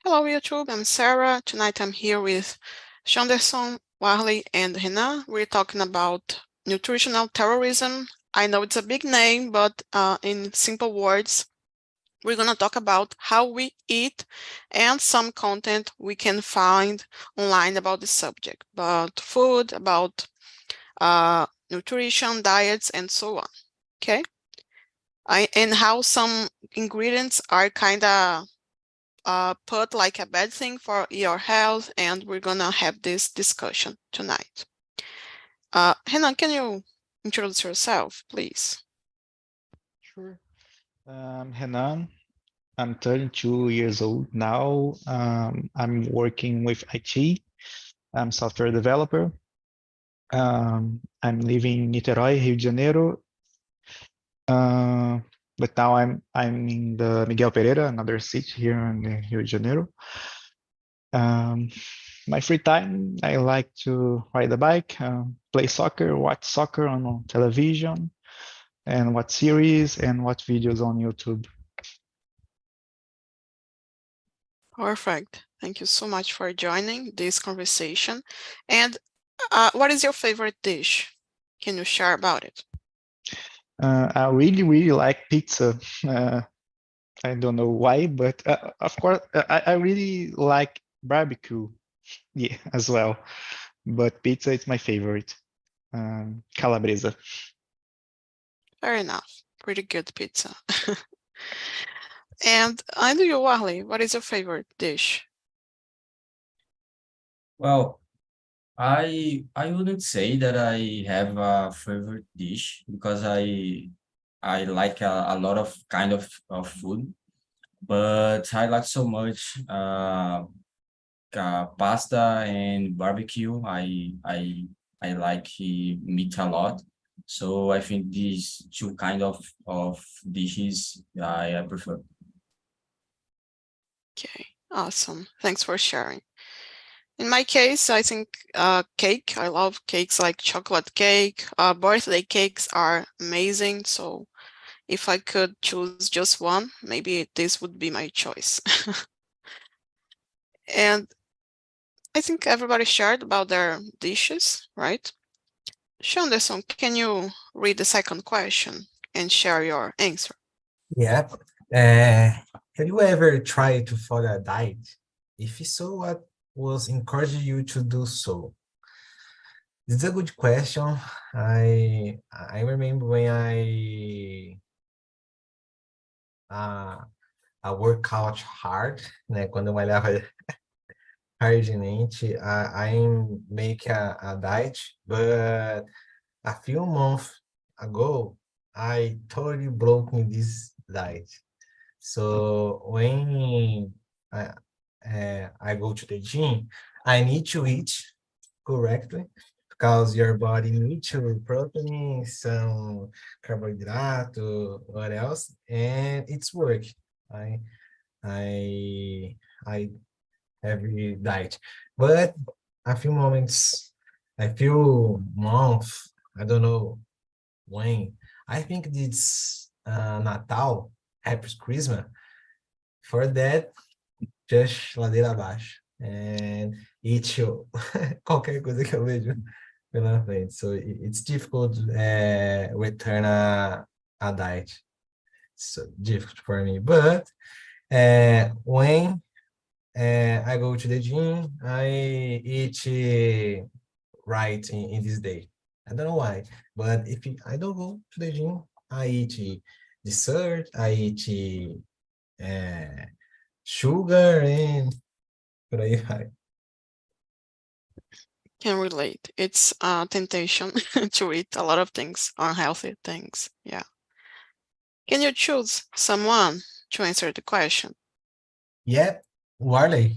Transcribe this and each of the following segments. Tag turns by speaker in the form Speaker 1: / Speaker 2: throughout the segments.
Speaker 1: Hello YouTube, I'm Sarah. Tonight I'm here with Shanderson, Warley, and Renan. We're talking about nutritional terrorism. I know it's a big name, but in simple words, we're going to talk about how we eat and some content we can find online about the subject, about food, about nutrition, diets, and so on. Okay? And how some ingredients are kind of put like a bad thing for your health, and we're gonna have this discussion tonight. Renan, can you introduce yourself, please?
Speaker 2: Sure. Renan, I'm 32 years old now. I'm working with IT. I'm software developer. I'm living in Niterói, Rio de Janeiro. But now I'm in the Miguel Pereira, another city here in Rio de Janeiro. My free time, I like to ride a bike, play soccer, watch soccer on television, and watch series and watch videos on YouTube.
Speaker 1: Perfect. Thank you so much for joining this conversation. And what is your favorite dish? Can you share about it?
Speaker 2: I really like pizza. I don't know why, but of course, I really like barbecue, yeah, as well. But pizza is my favorite. Calabresa.
Speaker 1: Fair enough. Pretty good pizza. And I know you, Warley. What is your favorite dish?
Speaker 3: Well, I wouldn't say that I have a favorite dish because I like a lot of kind of food, but I like so much pasta and barbecue. I like meat a lot, so I think these two kind of dishes I prefer.
Speaker 1: Okay, awesome. Thanks for sharing. In my case, I think cake. I love cakes like chocolate cake. Birthday cakes are amazing. So if I could choose just one, maybe this would be my choice. And I think everybody shared about their dishes, right? Shanderson, can you read the second question and share your answer?
Speaker 4: Yeah. Have you ever tried to follow a diet? If so, what was encouraging you to do so? This is a good question. I remember when I work out hard, né? Quando eu malhava hardmente, I make a diet, but a few months ago, I totally broke in this diet. So when I go to the gym, I need to eat correctly because your body needs to protein, some carbohydrate, what else, and it's work. I I I every diet, but a few moments, a few months, I don't know when. I think it's Natal, Happy Christmas. For that, just ladeira abaixo. And eat qualquer coisa que eu vejo pela frente. So it's difficult return a diet. So difficult for me. But when I go to the gym, I eat right in this day. I don't know why, but if I don't go to the gym, I eat dessert, I eat sugar, and por aí vai.
Speaker 1: Can relate. It's a temptation to eat a lot of things, unhealthy things. Yeah. Can you choose someone to answer the question?
Speaker 4: Yeah, Warley.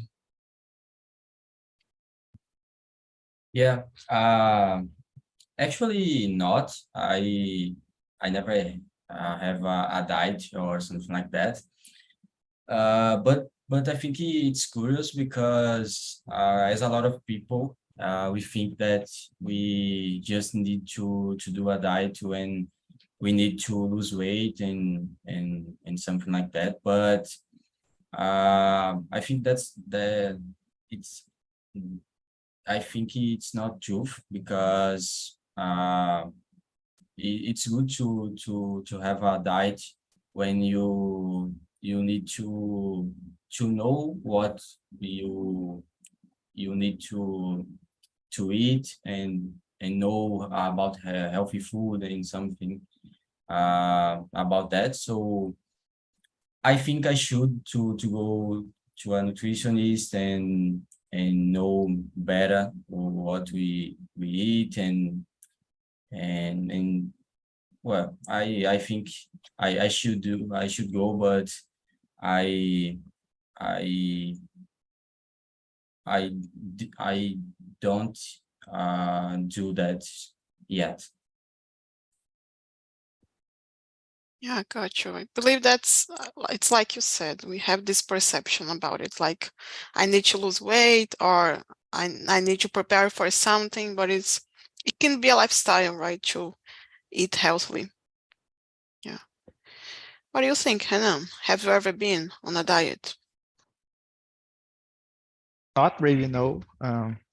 Speaker 3: Yeah. Actually not. I never have a diet or something like that. But I think it's curious because as a lot of people, we think that we just need to do a diet when we need to lose weight and something like that. But I think that's the it's I think it's not true because it's good to have a diet when you need to know what you need to eat and know about healthy food and something about that. So I think I should to go to a nutritionist and know better what we eat and well, I think I should go, but I I I don't do that yet.
Speaker 1: Yeah, got you. I believe that's it's like you said, we have this perception about it, like I need to lose weight or I need to prepare for something, but it can be a lifestyle, right? To eat healthily. Yeah. What do you think, Hannah? Have you ever been on a diet?
Speaker 2: Not really, no.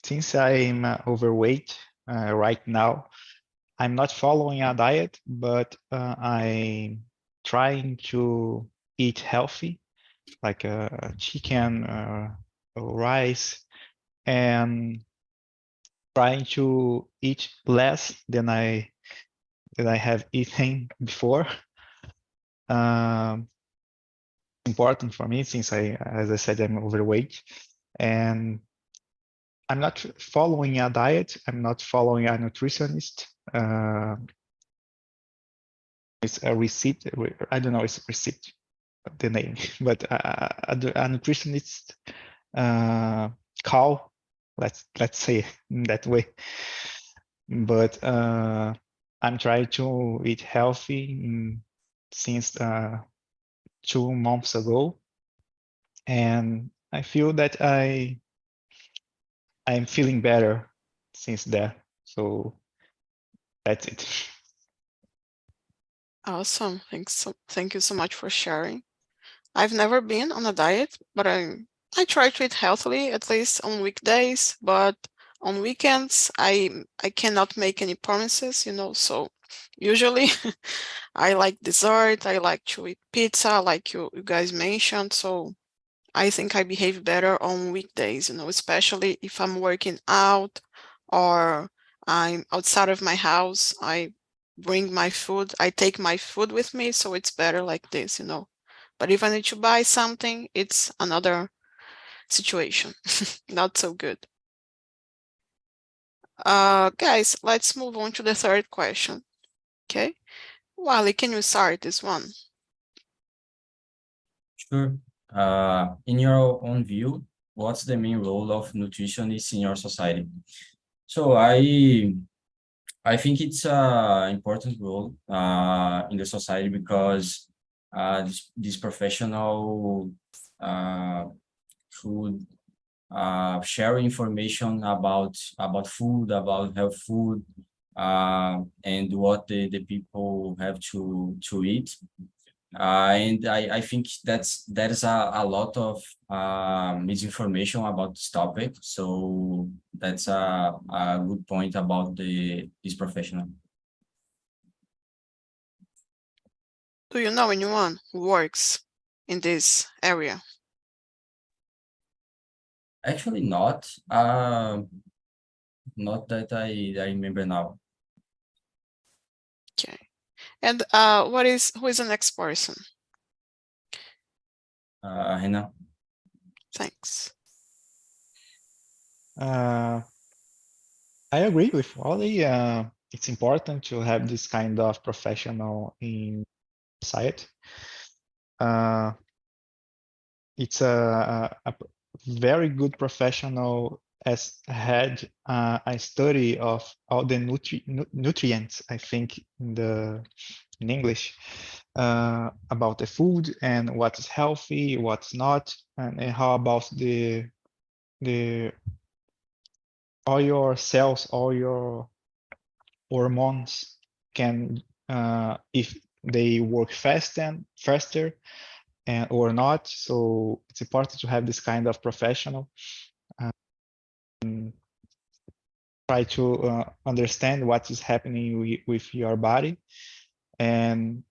Speaker 2: Since I'm overweight right now, I'm not following a diet, but I'm trying to eat healthy, like chicken, rice, and trying to eat less than I have eaten before. Important for me since as I said, I'm overweight, and I'm not following a diet. I'm not following a nutritionist. It's a receipt. I don't know. It's a receipt, the name, but a nutritionist call. Let's say in that way. But I'm trying to eat healthy since 2 months ago, and I feel that I'm feeling better since that. So that's it.
Speaker 1: Awesome. Thank you so much for sharing. I've never been on a diet, but I try to eat healthily at least on weekdays, but on weekends I cannot make any promises, so usually I like dessert, I like to eat pizza like you guys mentioned, so I think I behave better on weekdays, especially if I'm working out or I'm outside of my house. I bring my food, I take my food with me, so it's better like this. But if I need to buy something, it's another situation. Not so good. Guys, let's move on to the third question. Okay. Wally, can you start this one?
Speaker 3: Sure. In your own view, what's the main role of nutritionists in your society? So I think it's a important role in the society because this professional should share information about food, about health food, and what the people have to eat. And I think there's a lot of misinformation about this topic. So that's a good point about this professional.
Speaker 1: Do you know anyone who works in this area?
Speaker 3: Actually, not. Not that I remember now.
Speaker 1: Okay. And who is the next person?
Speaker 3: Hannah.
Speaker 1: Thanks.
Speaker 2: I agree with Wally. It's important to have this kind of professional in society. It's a very good professional as had a study of all the nutrients, I think, in English, about the food and what is healthy, what's not, and how about the all your cells, all your hormones can, if they work faster, and or not. So it's important to have this kind of professional try to understand what is happening with your body and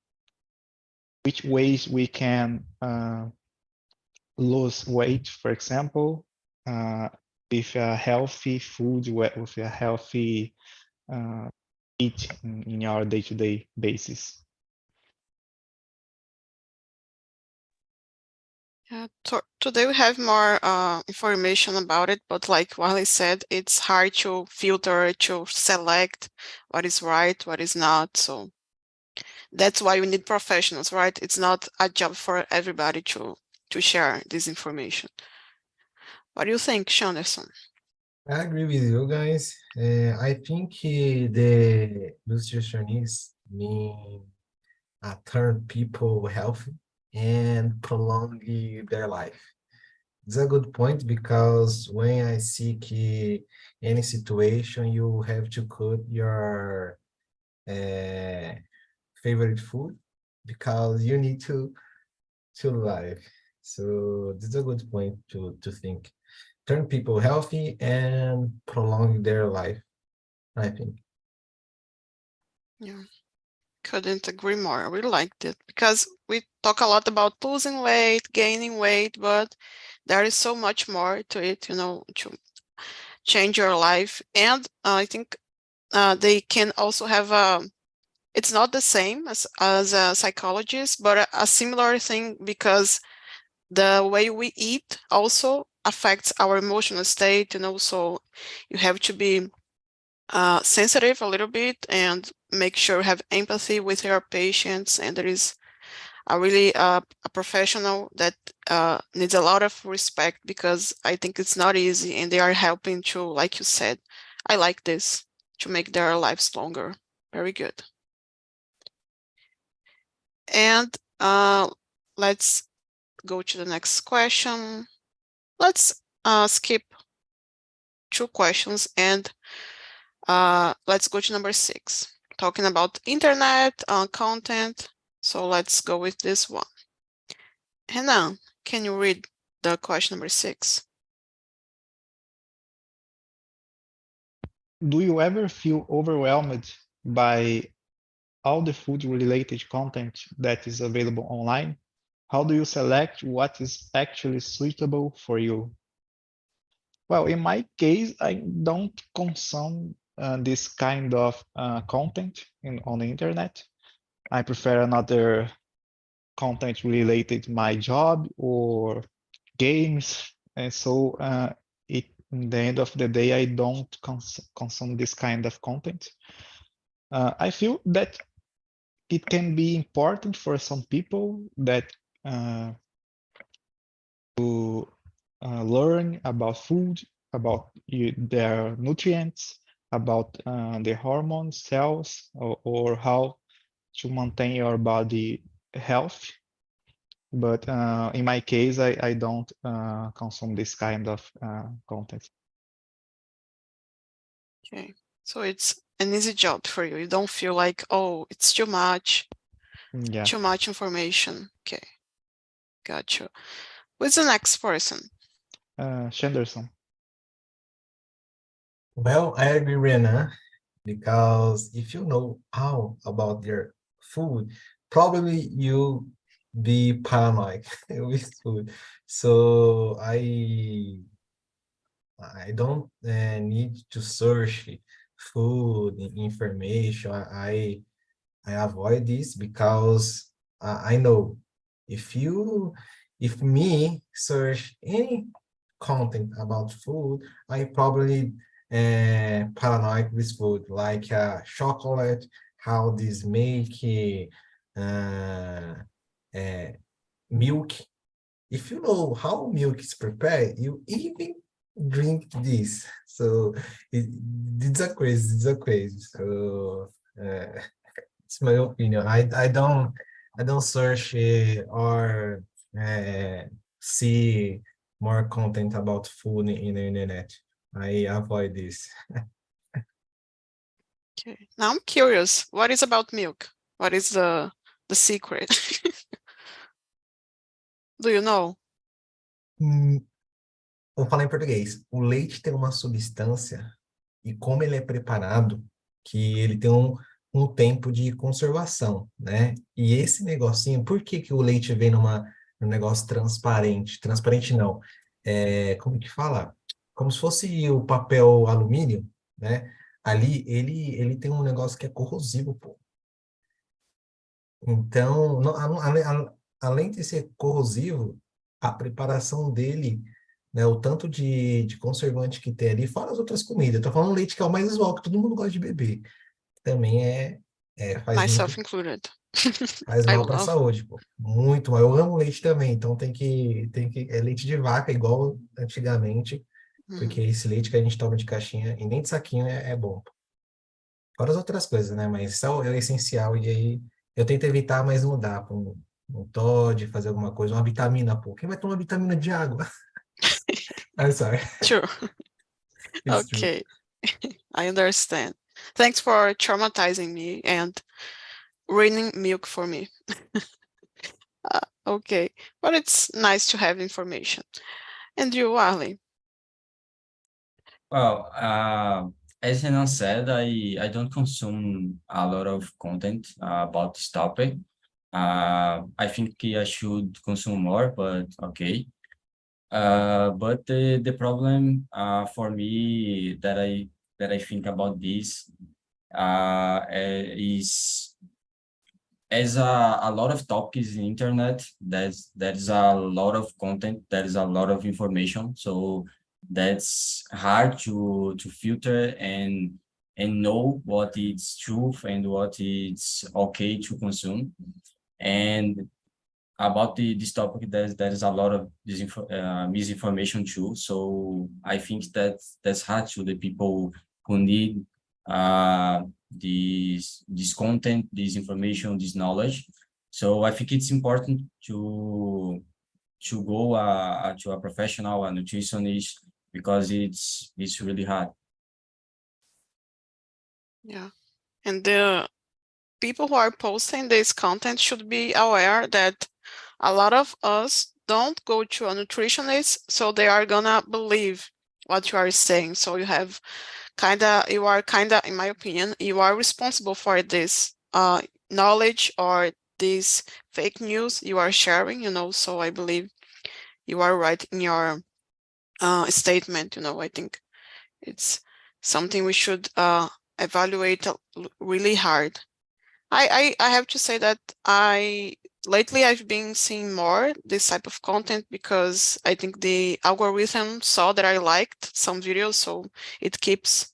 Speaker 2: which ways we can lose weight, for example, with a healthy food, with a healthy eat in our day-to-day basis.
Speaker 1: Yeah, today we have more information about it, but like Wally said, it's hard to filter, to select what is right, what is not. So that's why we need professionals, right? It's not a job for everybody to share this information. What do you think, Shanderson?
Speaker 4: I agree with you guys. I think the nutritionists mean turn people healthy and prolong their life. It's a good point because when I seek any situation, you have to cut your favorite food because you need to live. So this is a good point to think. Turn people healthy and prolong their life, I think.
Speaker 1: Yeah, couldn't agree more. I really liked it because we talk a lot about losing weight, gaining weight, but there is so much more to it, you know, to change your life. And I think they can also have it's not the same as a psychologist, but a similar thing because the way we eat also affects our emotional state, you know, so you have to be sensitive a little bit and make sure you have empathy with your patients. And there is a really a professional that needs a lot of respect because I think it's not easy and they are helping to, like you said, I like this, to make their lives longer. Very good. And let's go to the next question. Let's skip 2 questions and let's go to number 6, talking about internet content. So let's go with this one. Renan, can you read the question number 6?
Speaker 2: Do you ever feel overwhelmed by all the food-related content that is available online? How do you select what is actually suitable for you? Well, in my case, I don't consume this kind of content on the internet. I prefer another content related to my job or games. And so in the end of the day, I don't consume this kind of content. I feel that it can be important for some people that to learn about food, about their nutrients, about the hormones, cells, or how to maintain your body health. But in my case, I don't consume this kind of content.
Speaker 1: Okay, so it's an easy job for you. You don't feel like, oh, it's too much,
Speaker 2: Yeah.
Speaker 1: too much information. Okay, gotcha. Who's the next person?
Speaker 2: Shenderson.
Speaker 4: Well, I agree, Rena, because if you know all about your food, probably you be paranoid with food. So I don't need to search food information. I avoid this because I know if me search any content about food, I probably paranoid with food, like chocolate, how this make uh, uh, milk. If you know how milk is prepared, you even drink this. So it's a crazy, it's a crazy. So it's my opinion. I don't search or see more content about food in the internet. I avoid this.
Speaker 1: Okay, now I'm curious. What is about milk? What is the secret? Do you know?
Speaker 4: Vou falar em português. O leite tem uma substância, e como ele é preparado, que ele tem um tempo de conservação, né? E esse negocinho, por que que o leite vem num negócio transparente? Transparente não. Como que fala? Como se fosse o papel alumínio, né? Ali, ele tem um negócio que é corrosivo, pô. Então, além de ser corrosivo, a preparação dele, né, o tanto de conservante que tem ali, fora as outras comidas. Eu tô falando leite que é o mais usual, que todo mundo gosta de beber. Também
Speaker 1: Myself included.
Speaker 4: faz
Speaker 1: I
Speaker 4: mal para a
Speaker 1: love.
Speaker 4: saúde, pô. Muito mal. Eu amo leite também, então é leite de vaca igual antigamente, porque
Speaker 1: Mhm.
Speaker 4: esse leite que a gente toma de caixinha e nem de saquinho é bom. Fora as outras coisas, né? Mas isso é o essencial. E aí eu tento evitar, mas não dá. Pô, um Todd, fazer alguma coisa, uma vitamina, pô. Quem vai tomar vitamina de água? I'm sorry.
Speaker 1: True.
Speaker 4: It's true.
Speaker 1: Okay. I understand. Thanks for traumatizing me and ruining milk for me. Okay, but it's nice to have information. And you, Arley?
Speaker 3: Well, as Renan said, I don't consume a lot of content about this topic. I think I should consume more, but okay. But the problem for me that I think about this is as a lot of topics in internet, there's a lot of content, there's a lot of information, so that's hard to filter and know what is truth and what is okay to consume. And about this topic, there's a lot of misinformation too. So I think that's hard to the people who need this content, this information, this knowledge. So I think it's important to go to a professional, a nutritionist, because it's really hard.
Speaker 1: Yeah. And the people who are posting this content should be aware that a lot of us don't go to a nutritionist, so they are gonna believe what you are saying. So you are kinda, in my opinion, you are responsible for this knowledge or this fake news you are sharing, so I believe you are right in your statement. I think it's something we should evaluate really hard. I have to say that lately I've been seeing more this type of content because I think the algorithm saw that I liked some videos, so it keeps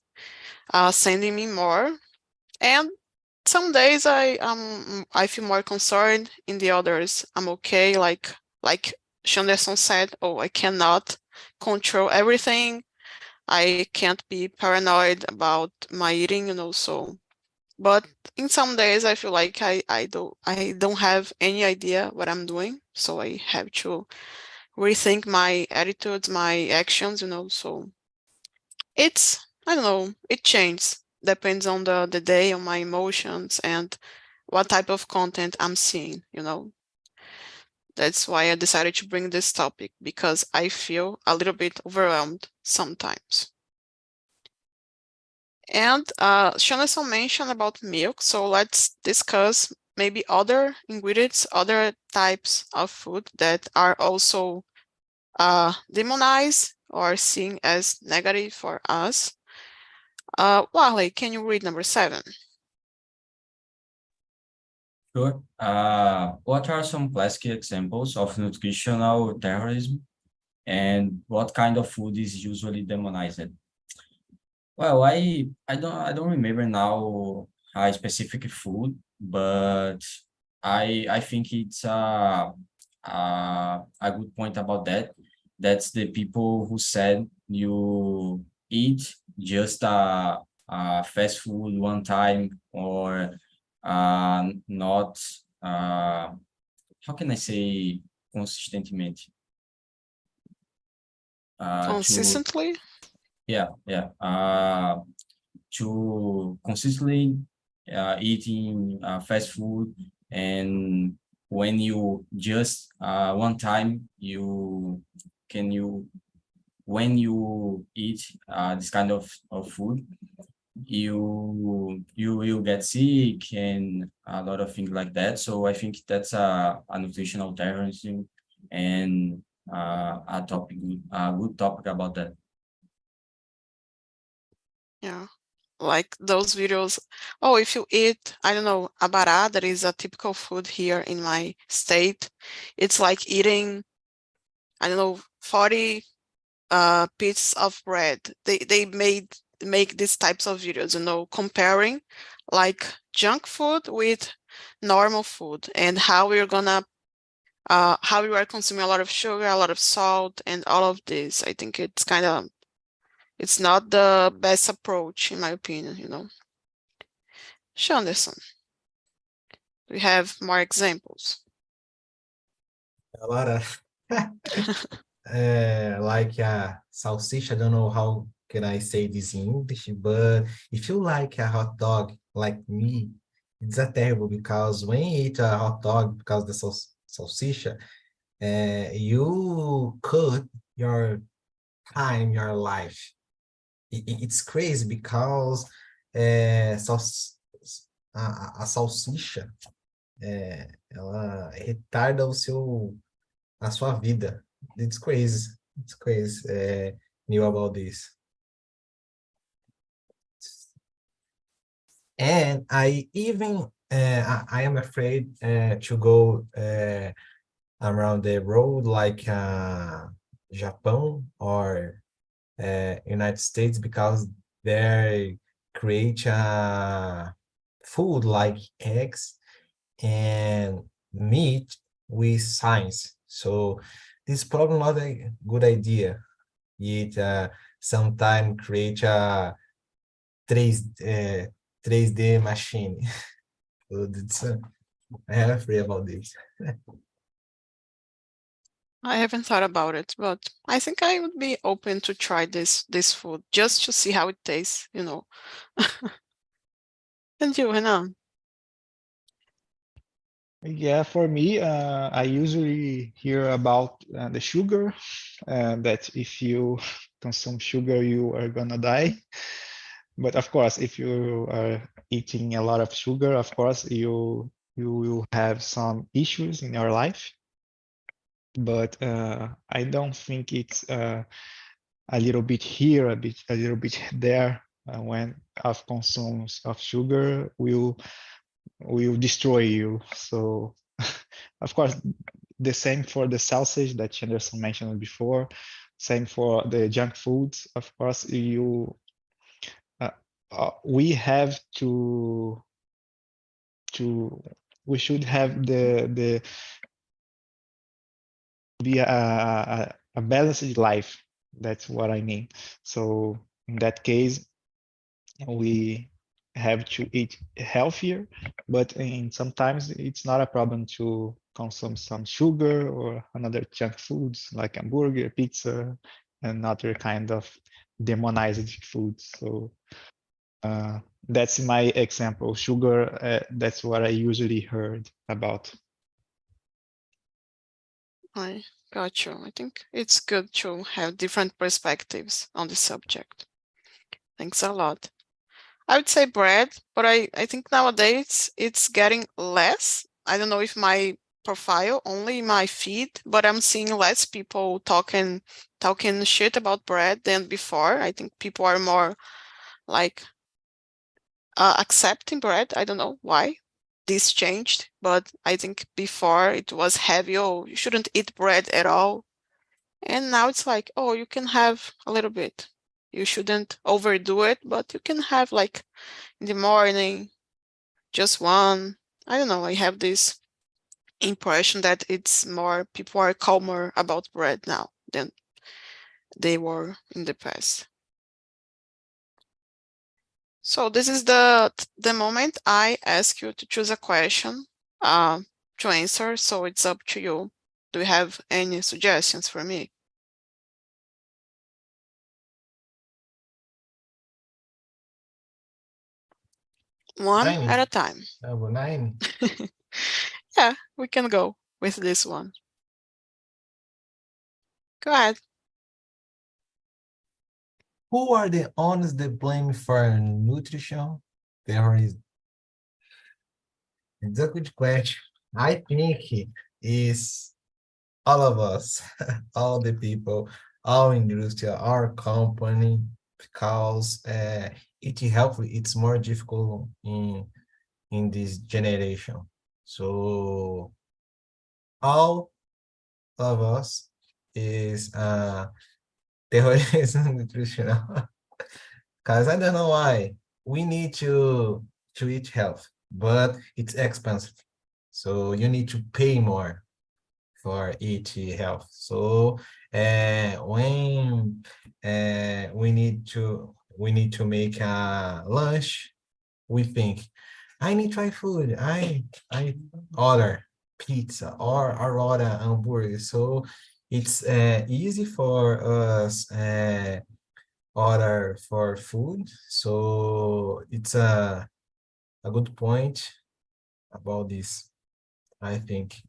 Speaker 1: sending me more. And some days I feel more concerned. In the others, I'm okay. Like Shanderson said, I cannot control everything. I can't be paranoid about my eating, so. But in some days I feel like I don't have any idea what I'm doing, so I have to rethink my attitudes, my actions, so I don't know, it changes, depends on the day, on my emotions and what type of content I'm seeing. That's why I decided to bring this topic, because I feel a little bit overwhelmed sometimes. And Shanason mentioned about milk, so let's discuss maybe other ingredients, other types of food that are also demonized or seen as negative for us. Wally, can you read number 7?
Speaker 3: Sure. What are some classic examples of nutritional terrorism, and what kind of food is usually demonized? Well, I don't remember now a specific food, but I think it's a good point about that. That's the people who said you eat just fast food one time, or not how can I say consistently?
Speaker 1: Consistently?
Speaker 3: To consistently eating fast food and when you just one time when you eat this kind of food, you will get sick and a lot of things like that. So I think that's a nutritional terrorism and a good topic about that.
Speaker 1: Yeah, like those videos. Oh, if you eat, I don't know, abará, that is a typical food here in my state. It's like eating, I don't know, 40 pieces of bread. They make these types of videos, you know, comparing like junk food with normal food and how we're gonna how we are consuming a lot of sugar, a lot of salt, and all of this. I think it's kind of, it's not the best approach, in my opinion, you know. Shanderson, we have more examples.
Speaker 4: A lot of like salsicha. I don't know how can I say this in English, but if you like a hot dog like me, it's a terrible because when you eat a hot dog because the salsicha, you cut your time, your life. It's crazy because a salsicha ela retarda a sua vida. It's crazy. It's crazy. Knew about this. And I even I am afraid to go around the road like Japan or United States because they create food like eggs and meat with science. So this problem not a good idea. It sometime create a 3D machine. So I am afraid about this.
Speaker 1: I haven't thought about it, but I think I would be open to try this food just to see how it tastes, you know. And you, Renan?
Speaker 2: Yeah, for me, I usually hear about the sugar, that if you consume sugar, you are gonna die. But of course, if you are eating a lot of sugar, of course, you will have some issues in your life. But I don't think it's a little bit here, a little bit there. When of consumes of sugar will destroy you. So, of course, the same for the sausage that Anderson mentioned before. Same for the junk foods. Of course, we have to we should have the be a balanced life. That's what I mean. So in that case, we have to eat healthier, but in sometimes it's not a problem to consume some sugar or another junk foods like hamburger, pizza, and other kind of demonized foods. So that's my example. Sugar, that's what I usually heard about.
Speaker 1: I got you. I think it's good to have different perspectives on the subject. Thanks a lot. I would say bread, but I think nowadays it's getting less. I don't know if my profile, only my feed, but I'm seeing less people talking shit about bread than before. I think people are more like accepting bread. I don't know why this changed, but I think before it was heavy. Oh, you shouldn't eat bread at all. And now it's like, oh, you can have a little bit. You shouldn't overdo it, but you can have like in the morning, just one. I don't know. I have this impression that it's more, people are calmer about bread now than they were in the past. So this is the moment I ask you to choose a question to answer. So it's up to you. Do you have any suggestions for me? One
Speaker 4: Nine.
Speaker 1: at a time.
Speaker 4: Number 9.
Speaker 1: Yeah, we can go with this one. Go ahead.
Speaker 4: Who are the ones that blame for nutrition? Terrorism. It's a good question. I think is all of us, all the people, our industry, our company, because eating healthy, it's more difficult in this generation. So all of us is terrorism nutritional. Because I don't know why. We need to eat health, but it's expensive. So you need to pay more for eat health. So when we need to make a lunch, we think I need to try food. I order pizza or I order hamburger. So it's easy for us order for food. So it's a good point about this, I think.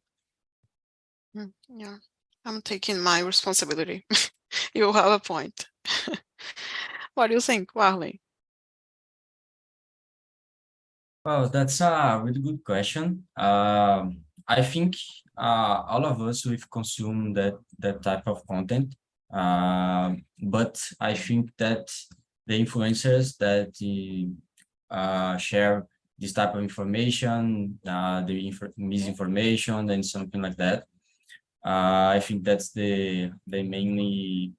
Speaker 1: Yeah, I'm taking my responsibility. You have a point. What do you think, Warley?
Speaker 3: Well, that's a really good question. I think all of us we've consumed that type of content, but I think that the influencers that share this type of information, the misinformation and something like that, I think that's the mainly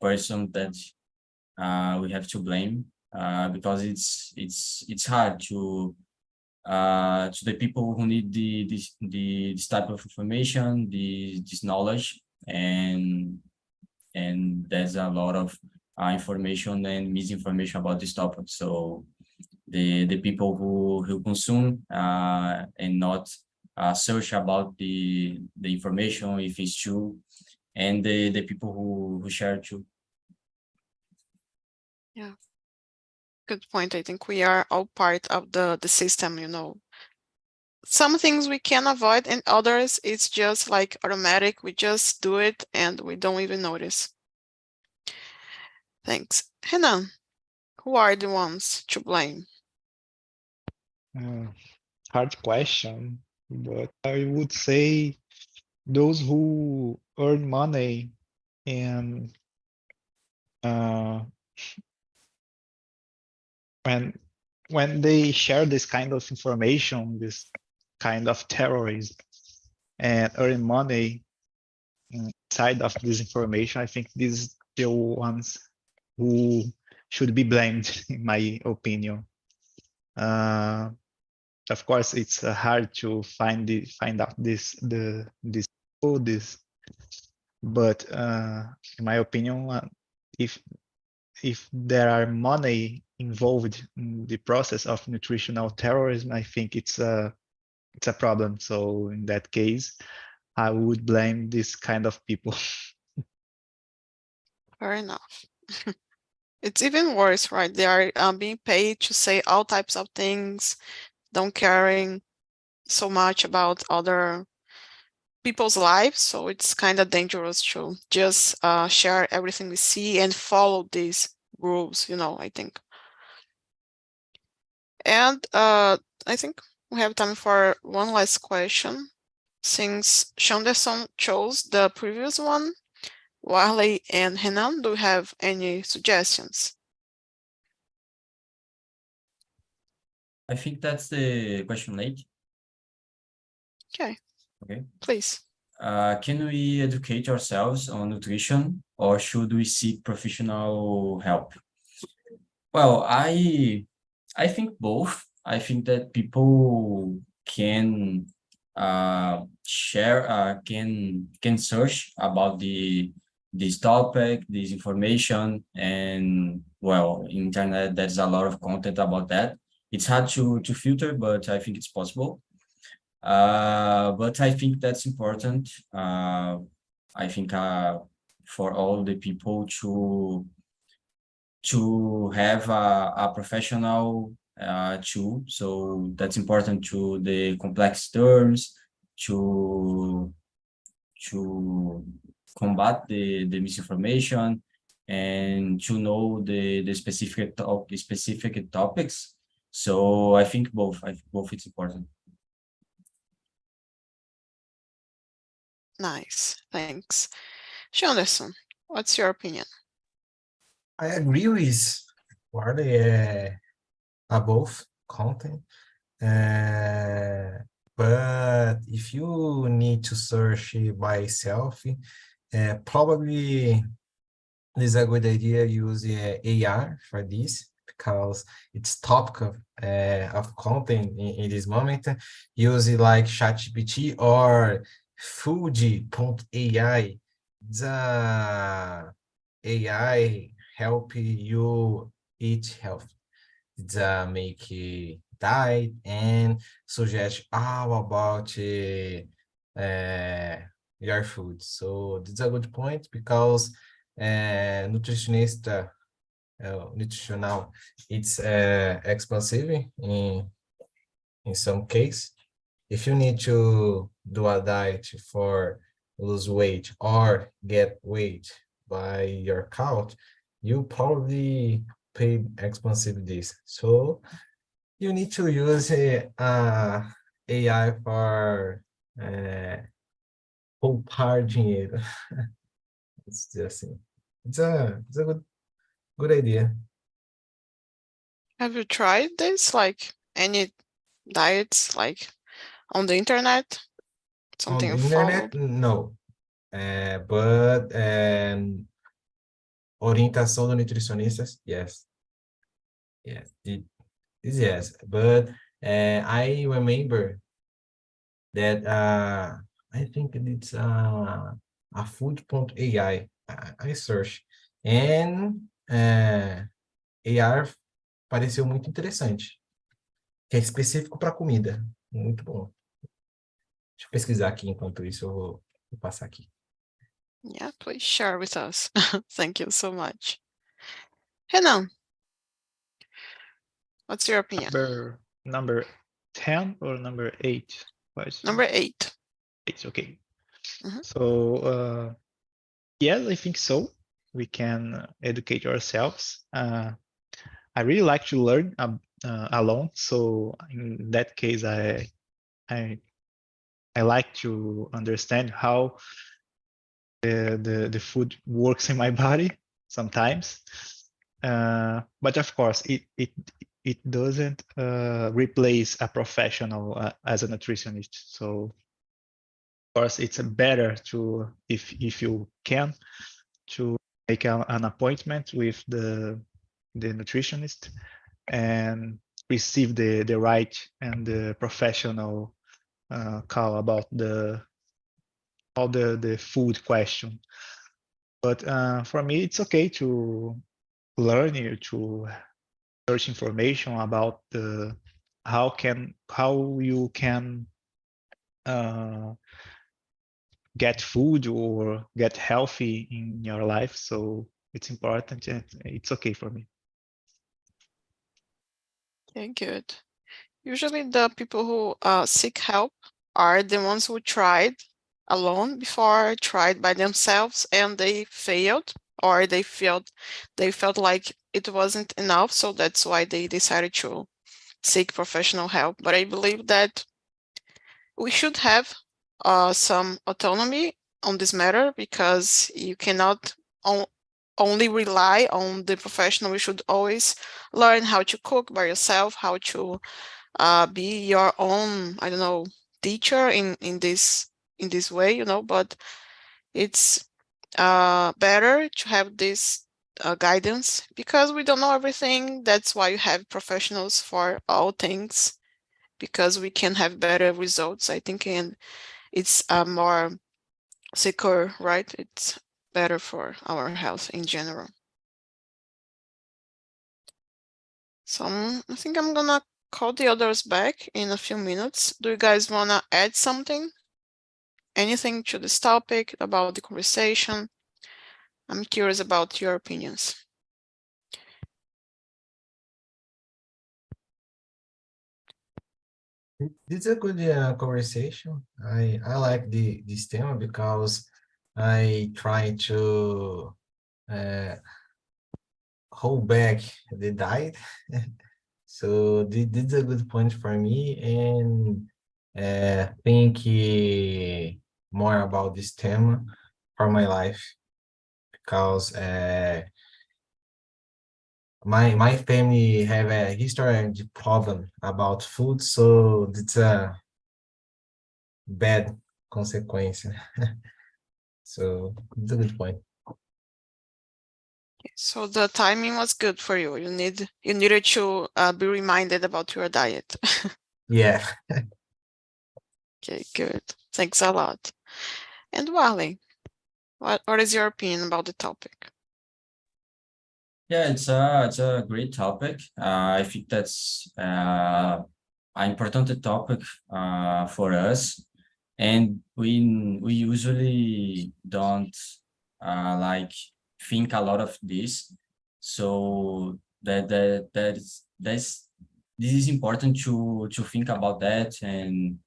Speaker 3: person that we have to blame, because it's hard to the people who need this type of information, this knowledge, and there's a lot of information and misinformation about this topic. So the people who consume and not search about the information if it's true, and the people who share too.
Speaker 1: Yeah, good point. I think we are all part of the system, Some things we can avoid and others it's just like automatic. We just do it and we don't even notice. Thanks. Renan, who are the ones to blame?
Speaker 2: Hard question, but I would say those who earn money and when they share this kind of information, this kind of terrorism, and earn money inside of this information, I think these are the ones who should be blamed, in my opinion. Of course, it's hard to find out this, but in my opinion, if there are money involved in the process of nutritional terrorism, I think it's a problem. So in that case, I would blame this kind of people.
Speaker 1: Fair enough. It's even worse, right? They are being paid to say all types of things, don't caring so much about other people's lives. So it's kind of dangerous to just share everything we see and follow these rules, I think. And I think we have time for one last question. Since Shanderson chose the previous one, Warley and Renan, do you have any suggestions?
Speaker 3: I think that's the question 8.
Speaker 1: Okay.
Speaker 3: Okay.
Speaker 1: Please.
Speaker 3: Can we educate ourselves on nutrition, or should we seek professional help? Well, I think both. I think that people can share, can search about this topic, this information, and well, internet there's a lot of content about that. It's hard to filter, but I think it's possible. But I think that's important. I think for all the people to have a professional tool. So that's important to the complex terms to combat the misinformation and to know the specific topics. So I think both. It's important.
Speaker 1: Nice, thanks. Anderson, what's your opinion?
Speaker 4: I agree with Warley both content. But if you need to search by yourself, probably it's a good idea to use AI for this because it's topic of content in this moment. Use it like ChatGPT or Food.ai. It's a AI help you eat healthy. It's make diet and suggest all about your food. So this is a good point because nutritionist nutritional it's expensive in some case. If you need to do a diet for lose weight or get weight by your couch, you probably pay expensive this. So you need to use AI for poupar dinheiro. Let's just say it's a good idea.
Speaker 1: Have you tried this? Like any diets like on the internet?
Speaker 4: On
Speaker 1: Something
Speaker 4: the
Speaker 1: you
Speaker 4: internet,
Speaker 1: followed?
Speaker 4: no. But orientação do nutricionistas, yes. Yes, yes. But I remember that I think it's a food.ai. I search. And AI pareceu muito interessante. Que é específico para comida. Muito bom. Deixa eu pesquisar aqui enquanto isso eu vou passar aqui.
Speaker 1: Yeah, please share with us. Thank you so much. Renan, what's your opinion?
Speaker 2: Number 10 or number 8?
Speaker 1: Number 8.
Speaker 2: It's okay.
Speaker 1: Mhm.
Speaker 2: So yes, I think so. We can educate ourselves. I really like to learn alone. So in that case, I like to understand how the food works in my body sometimes. But of course, it doesn't replace a professional as a nutritionist. So of course, it's better to if you can to make an appointment with the nutritionist and receive the right and the professional call about all the food question. But for me, it's okay to learn to search information about how you can get food or get healthy in your life. So it's important and it's okay for me.
Speaker 1: Okay, good. Usually the people who seek help are the ones who tried alone before, tried by themselves, and they failed, or they felt like it wasn't enough, so that's why they decided to seek professional help. But I believe that we should have some autonomy on this matter, because you cannot only rely on the professional. You should always learn how to cook by yourself, how to be your own, I don't know, teacher in this way, you know. But it's better to have this guidance, because we don't know everything. That's why you have professionals for all things, because we can have better results, I think, and it's more secure, right? It's better for our health in general. So I think I'm gonna call the others back in a few minutes. Do you guys wanna add something? Anything to this topic, about the conversation? I'm curious about your opinions.
Speaker 4: This is a good conversation. I like this tema because I try to hold back the diet. So this is a good point for me, and think more about this tema for my life, because my family have a history of problem about food, so it's a bad consequence. So it's a good point.
Speaker 1: So the timing was good for you. You needed to be reminded about your diet.
Speaker 4: Yeah.
Speaker 1: Okay, good. Thanks a lot. And Wally, what is your opinion about the topic?
Speaker 3: Yeah, it's a great topic. I think that's an important topic for us, and we usually don't like think a lot of this. So this is important to think about that, and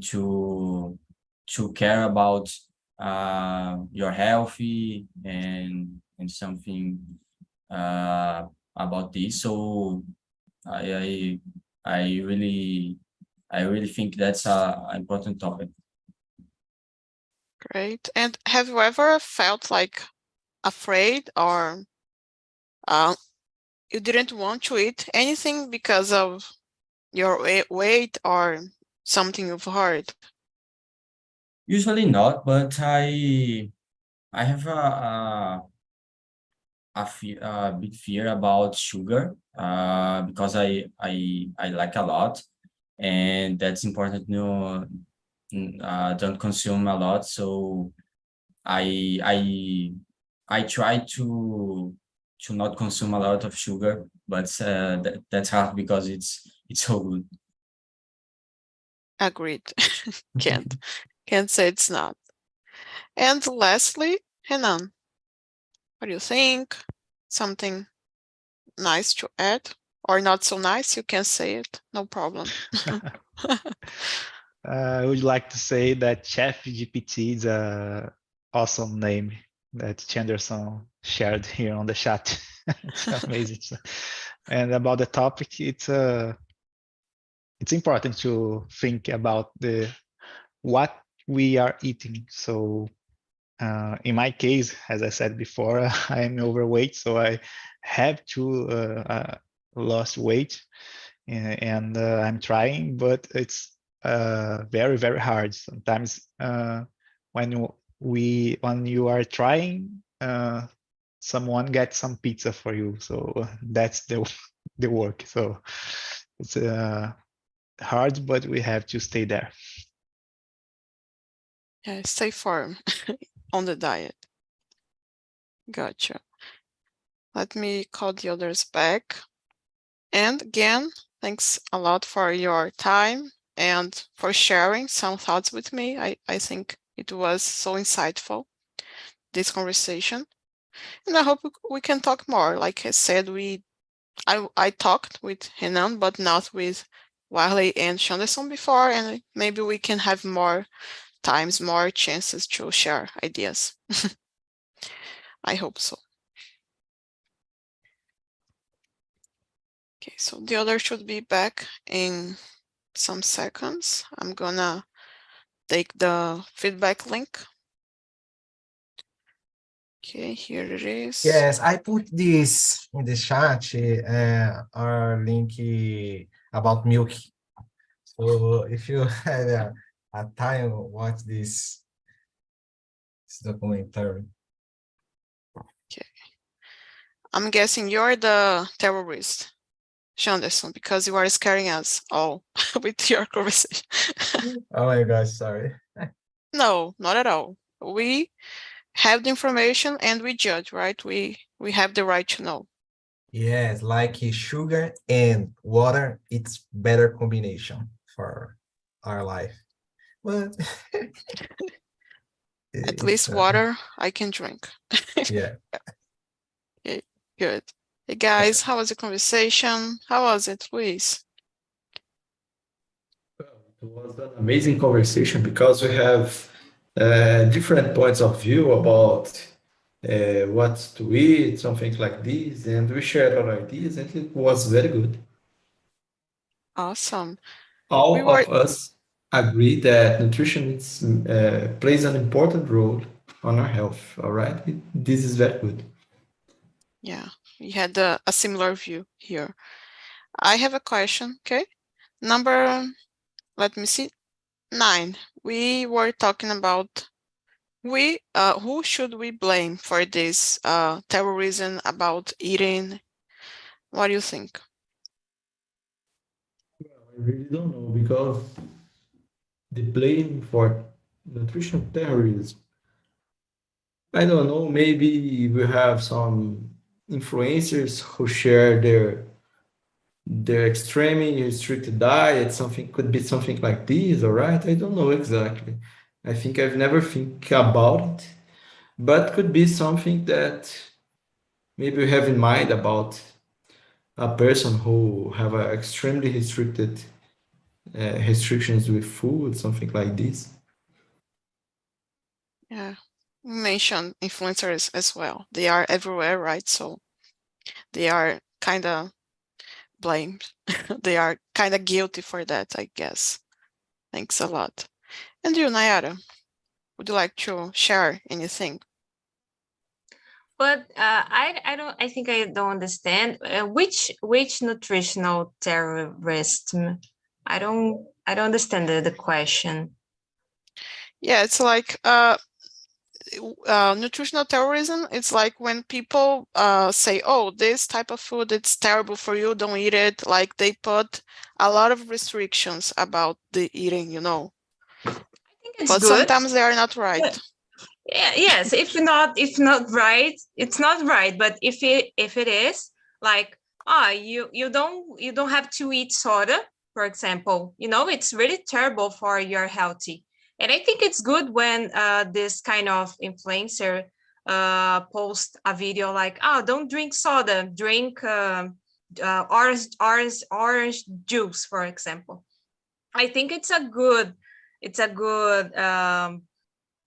Speaker 3: to care about your healthy and something about this. So I I I really think that's a important topic.
Speaker 1: Great. And have you ever felt like afraid or you didn't want to eat anything because of your weight or something you've heard?
Speaker 3: Usually not, but I have a big fear about sugar because I like a lot, and that's important to don't consume a lot. So I I I try to not consume a lot of sugar, but that's hard because it's so good.
Speaker 1: Agreed. Can't say it's not. And lastly, Renan, what do you think? Something nice to add or not so nice? You can say it, no problem.
Speaker 2: I would like to say that Chef GPT is a awesome name that Chanderson shared here on the chat. It's amazing. And about the topic, it's important to think about what we are eating. So in my case, as I said before, I am overweight, so I have to lose weight, and I'm trying, but it's very, very hard. Sometimes when you are trying, someone gets some pizza for you, so that's the work. So it's hard, but we have to stay there.
Speaker 1: Yeah, stay firm on the diet. Gotcha. Let me call the others back. And again, thanks a lot for your time and for sharing some thoughts with me. I think it was so insightful, this conversation. And I hope we can talk more. Like I said, I talked with Renan, but not with Wiley and Shanderson before, and maybe we can have more times, more chances to share ideas. I hope so. Okay, so the other should be back in some seconds. I'm gonna take the feedback link. Okay, here it is.
Speaker 4: Yes, I put this in the chat, our link about milk. So if you have a time, watch this documentary.
Speaker 1: Okay. I'm guessing you're the terrorist, Shanderson, because you are scaring us all with your conversation.
Speaker 4: Oh my gosh, sorry.
Speaker 1: No, not at all. We have the information and we judge, right? We have the right to know.
Speaker 4: Yes, like sugar and water, it's better combination for our life. But
Speaker 1: At least water I can drink.
Speaker 4: Yeah.
Speaker 1: Okay, good. Hey guys, how was the conversation? How was it, Luis?
Speaker 5: It was an amazing conversation because we have different points of view about what to eat, something like this, and we shared our ideas, and it was very good.
Speaker 1: Awesome. We
Speaker 5: All
Speaker 1: were,
Speaker 5: of us agree that nutrition plays an important role on our health. All right, this is very good.
Speaker 1: yeah, we had a similar view here. I have a question, okay? Number, let me see, 9. We were talking about who should we blame for this terrorism about eating? What do you think?
Speaker 5: I really don't know because the blame for nutrition terrorism, I don't know, maybe we have some influencers who share their extremely restricted diet, something could be something like this, all right? I don't know exactly. I think I've never think about it, but could be something that maybe we have in mind about a person who have a extremely restricted restrictions with food, something like this.
Speaker 1: Yeah, we mentioned influencers as well. They are everywhere, right? So they are kind of blamed. They are kind of guilty for that, I guess. Thanks a lot. And you, Nayara, would you like to share anything?
Speaker 6: But I think I don't understand which nutritional terrorism. I don't understand the question.
Speaker 1: Yeah, it's like nutritional terrorism. It's like when people say, "Oh, this type of food it's terrible for you. Don't eat it." Like they put a lot of restrictions about the eating, you know.
Speaker 6: I think it's
Speaker 1: But
Speaker 6: good.
Speaker 1: sometimes they are not right.
Speaker 6: Yeah, yes, if not right, it's not right. But if it is, like, you don't have to eat soda, for example. You know, it's really terrible for your healthy. And I think it's good when this kind of influencer post a video like, oh, don't drink soda, drink orange juice, for example. I think it's a good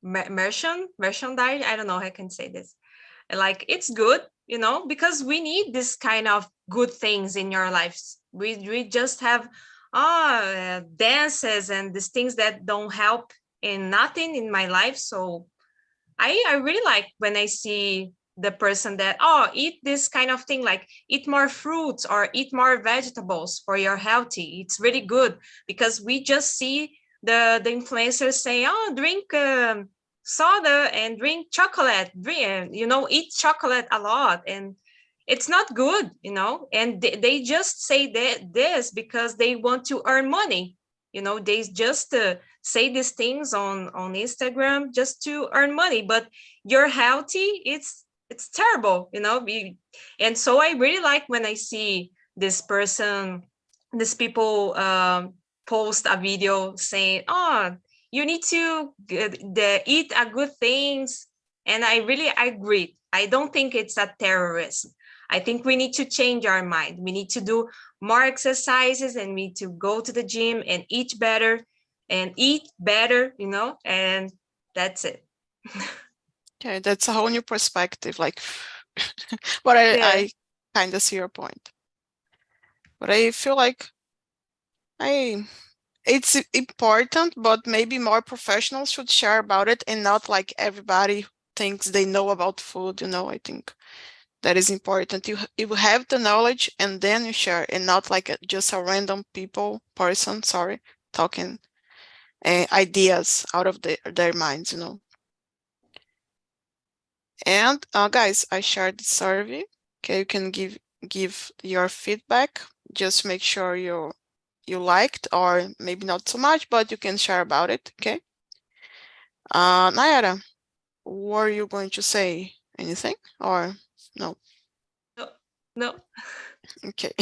Speaker 6: merchandise. I don't know how I can say this. Like, it's good, you know, because we need this kind of good things in your lives. We just have dances and these things that don't help in nothing in my life. So I really like when I see the person that, eat this kind of thing, like eat more fruits or eat more vegetables for your healthy. It's really good because we just see the influencers say, drink soda and drink chocolate, eat chocolate a lot. And it's not good, you know, and they just say this because they want to earn money. You know, they just say these things on Instagram just to earn money, but you're healthy, it's terrible, you know. And so I really like when I see this people post a video saying, you need to eat a good things. And I really agree. I don't think it's a terrorism. I think we need to change our mind. We need to do more exercises and we need to go to the gym and eat better, you know, and that's it.
Speaker 1: Okay, that's a whole new perspective. Like, but I kind of see your point. But I feel like it's important, but maybe more professionals should share about it and not like everybody thinks they know about food, you know. I think that is important. You have the knowledge and then you share, and not like just a random person, talking ideas out of their minds, you know. And guys, I shared the survey. Okay, you can give your feedback. Just make sure you liked, or maybe not so much, but you can share about it. Okay. Nayara, were you going to say anything or no?
Speaker 6: No.
Speaker 1: Okay,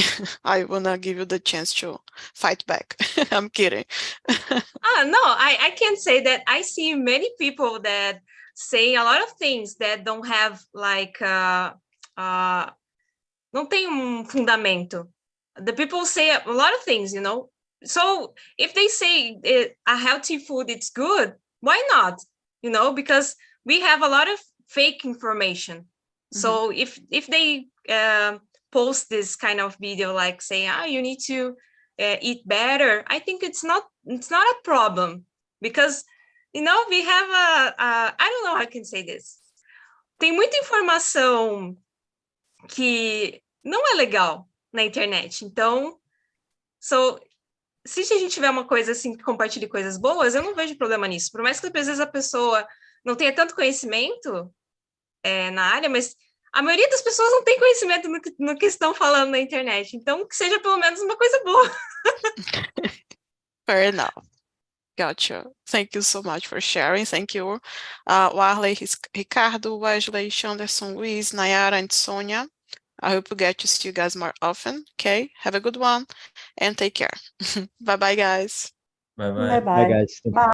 Speaker 1: I wanna give you the chance to fight back. I'm kidding.
Speaker 6: No, I can't say that. I see many people that say a lot of things that don't have like não tem fundamento. The people say a lot of things, you know, so if they say a healthy food it's good, why not? You know, because we have a lot of fake information. So if they post this kind of video like saying, you need to eat better, I think it's not a problem, because you know, we have I don't know how I can say this. Tem muita informação que não é legal na internet. Então, se a gente tiver uma coisa assim que compartilhe coisas boas, eu não vejo problema nisso. Por mais que às vezes a pessoa não tenha tanto conhecimento na área, mas a maioria das pessoas não tem conhecimento no que estão falando na internet. Então, que seja pelo menos uma coisa boa.
Speaker 1: Fair enough. Gotcha. Thank you so much for sharing. Thank you, Warley, Ricardo, Wesley, Shanderson, Luis, Nayara, and Sonia. I hope we get to see you guys more often. Okay, have a good one and take care. Bye-bye, guys.
Speaker 3: Bye bye.
Speaker 7: Bye, guys. Thank you.